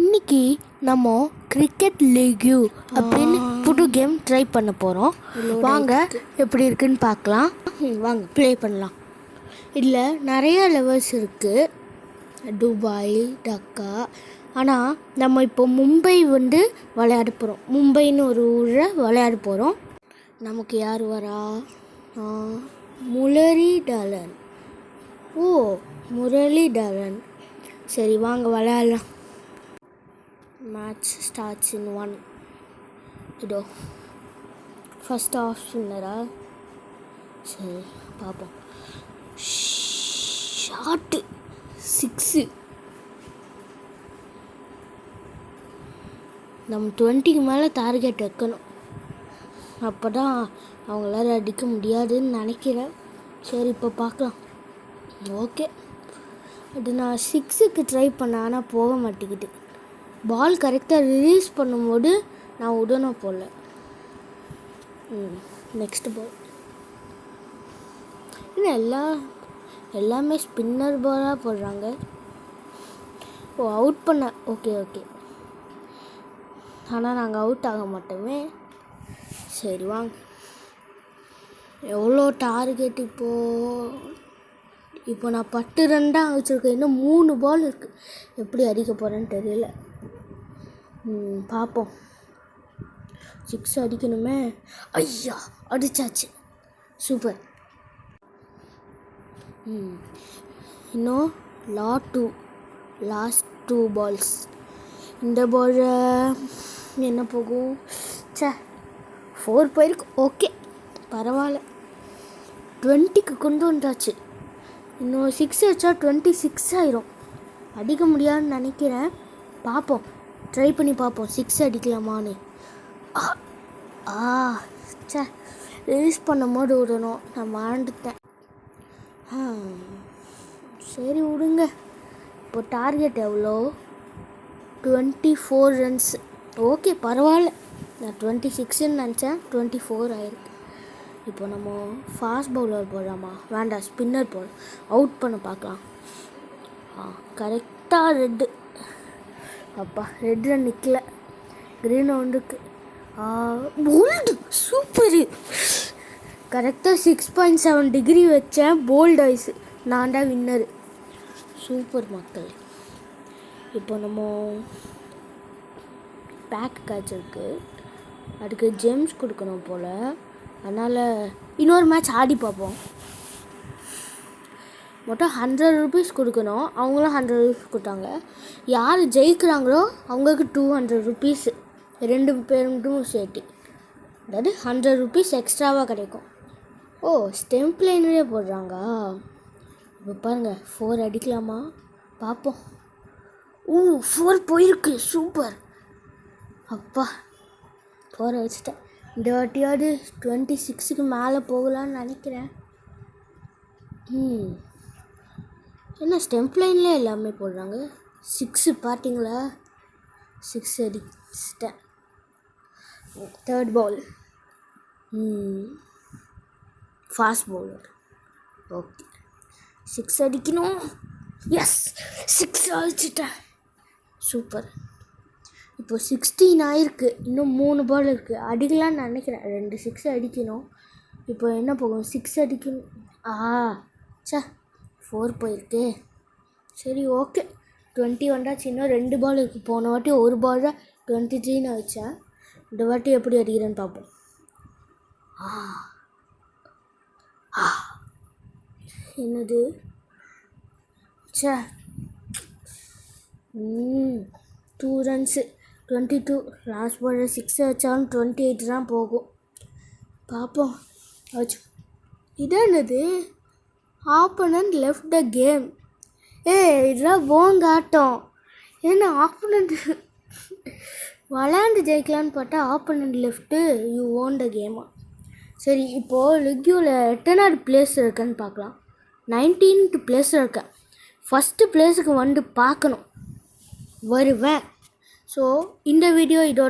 இன்னைக்கு நம்ம cricket league அப்படின்னு புது கேம் ட்ரை பண்ண போகிறோம். வாங்க எப்படி இருக்குன்னு பார்க்கலாம். வாங்க ப்ளே பண்ணலாம். இதில் நிறைய லெவல்ஸ் இருக்குது, துபாய், டக்கா. ஆனால் நம்ம இப்போ மும்பை விளையாட போகிறோம். மும்பைன்னு ஒரு ஊரில் விளையாட போகிறோம். நமக்கு யார் வரா? முரளிதரன். ஓ, முரளிதரன். சரி வாங்க விளையாடலாம். மேட்ச் ஸ்டார்ட்ஸ் இன் 1. இதோ ஃபஸ்ட் ஆஃப் ஸ்பின்னரா? சரி பார்ப்போம். ஷாட்டு 6. நம்ம 20க்கு மேலே டார்கெட் வைக்கணும். அப்போ தான் அவங்களால அடிக்க முடியாதுன்னு நினைக்கிறேன். சரி இப்போ பார்க்கலாம். ஓகே, அது நான் 6க்கு ட்ரை பண்ணேன், ஆனால் போக மாட்டேங்குது. பால் கரெக்டாக ரிலீஸ் பண்ணும்போது நான் உடனே போடல. Next ball. இன்னும் எல்லாமே ஸ்பின்னர் பாலாக போடுறாங்க. ஓ, அவுட் பண்ண. ஓகே, ஆனால் நாங்கள் அவுட் ஆக மாட்டோமே. சரி வாங்க. எவ்வளோ டார்கெட் இப்போ நான் 10 ரன் தான் வச்சுருக்கேன். இன்னும் 3 பால் இருக்குது. எப்படி அடிக்க போகிறேன்னு தெரியல. பார்ப்போம். 6 அடிக்கணுமே. ஐயா, அடிச்சாச்சு. சூப்பர். இன்னும் லாஸ்ட் 2 பால்ஸ். இந்த பால் என்ன போகும்? 4 போயிருக்கு. ஓகே, பரவாயில்ல. 20க்கு கொண்டு வந்தாச்சு. இன்னும் 6 வச்சா 26 ஆயிரும். அடிக்க முடியாதுன்னு நினைக்கிறேன். பார்ப்போம், ட்ரை பண்ணி பார்ப்போம் 6 அடிக்கலாமான்னு. ரிலீஸ் பண்ணும் போது விடணும். நான் மறந்துட்டேன். சரி விடுங்க. இப்போ டார்கெட் எவ்வளோ? 24 ரன்ஸ். ஓகே, பரவாயில்ல. நான் 26ன்னு நினச்சேன், 24 ஆயிருக்கு. இப்போ நம்ம ஃபாஸ்ட் பவுலர் போடலாமா? வேண்டாம், ஸ்பின்னர் போட. அவுட் பண்ண பார்க்கலாம். கரெக்டாக ரெட்டு. அப்பா, ரெட்டில் நிற்கல, க்ரீன் ஒன்றுக்கு. போல்டு. சூப்பரு. கரெக்டாக 6.7 டிகிரி வச்சேன். போல்டு ஐஸு. நான் தான் வின்னரு. சூப்பர் மக்கள். இப்போ நம்ம பேக் கேட்ச் இருக்குது, அதுக்கு ஜெம்ஸ் கொடுக்கணும் போல். அதனால் இன்னொரு மேட்ச் ஆடி பார்ப்போம். மொத்தம் 100 ருபீஸ் கொடுக்கணும். அவங்களும் 100 ருபீஸ் கொடுத்தாங்க. யார் ஜெயிக்கிறாங்களோ அவங்களுக்கு 200 ருபீஸ். 2 பேருக்கும் சேர்த்து, அதாவது 100 ருபீஸ் எக்ஸ்ட்ராவாக கிடைக்கும். ஓ, ஸ்டெம்ப் லைன்லேயே போடுறாங்க. இப்போ பாருங்கள், 4 அடிக்கலாமா? பார்ப்போம். 4 போயிருக்கு. சூப்பர். அப்பா, 4 வச்சுட்டேன். இந்த வாட்டியாவது 26க்கு மேலே போகலான்னு நினைக்கிறேன். என்ன ஸ்டெம்ப் லைன்லேயே எல்லாமே போடுறாங்க. 6 பார்த்தீங்களா? 6 அடிச்சிட்டேன். 3rd பால். Fast bowler. ஓகே, 6 அடிக்கணும். எஸ், 6 அடிச்சிட்டேன். சூப்பர். இப்போ 16 ஆயிருக்கு. இன்னும் 3 பால் இருக்குது. அடிக்கலான்னு நினைக்கிறேன். 2 6 அடிக்கணும். இப்போ என்ன போகும்? 6 அடிக்கணும். 4 போயிருக்கு. சரி ஓகே, 20 வந்தாச்சு. இன்னும் 2 பால் இருக்குது. போன வாட்டி 1 பால் தான் 23ன்னு வச்சேன். இந்த வாட்டி எப்படி அடிக்கிறேன்னு பார்ப்போம். என்னது? 2 ரன்ஸு. 22. லாஸ்ட் பால் 6 வச்சாலும் 28 தான் போகும். பார்ப்போம். இது என்னது? Opponent left the game. இதெல்லாம் போங்க ஆட்டம். என்ன ஆப்போனன்ட் விளையாண்டு ஜெயிக்கலான்னு பார்த்தா ஆப்போனன்ட் லெஃப்ட்டு, யூ ஓன் த கேமா? சரி, இப்போது லிக்யூவில் எத்தனாவது பிளேஸ் இருக்குன்னு பார்க்கலாம். 19th பிளேஸில் இருக்கேன். ஃபஸ்ட்டு பிளேஸுக்கு பார்க்கணும். வருவேன். ஸோ இந்த வீடியோ இதோட